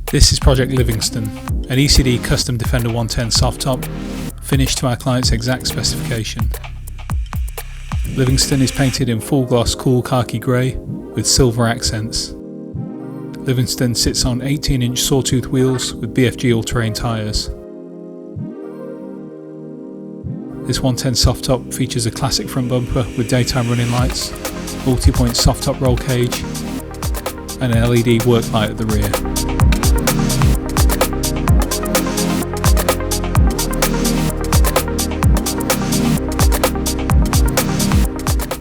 This is Project Livingston, an E.C.D custom Defender 110 soft top, finished to our client's exact specification. Livingston is painted in full gloss cool khaki grey with silver accents. Livingston sits on 18-inch sawtooth wheels with BFG all-terrain tyres. This 110 soft top features a classic front bumper with daytime running lights, multi-point soft top roll cage and an LED work light at the rear.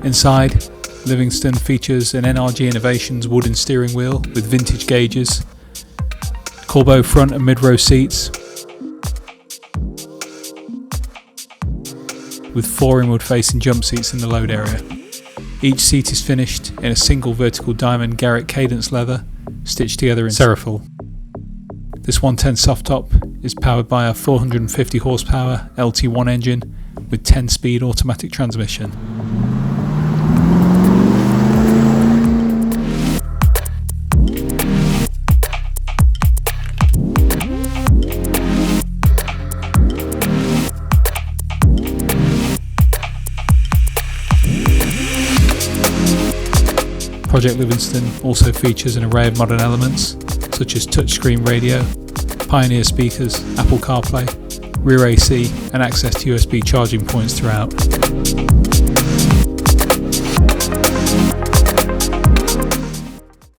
Inside, Livingston features an NRG Innovations wooden steering wheel with vintage gauges, Corbeau front and mid-row seats, with 4 inward-facing jump seats in the load area. Each seat is finished in a single vertical diamond Garrett Cadence leather, stitched together in Serifal. This 110 soft top is powered by a 450 horsepower LT1 engine with 10-speed automatic transmission. Project Livingston also features an array of modern elements such as touchscreen radio, Pioneer speakers, Apple CarPlay, rear AC and access to USB charging points throughout.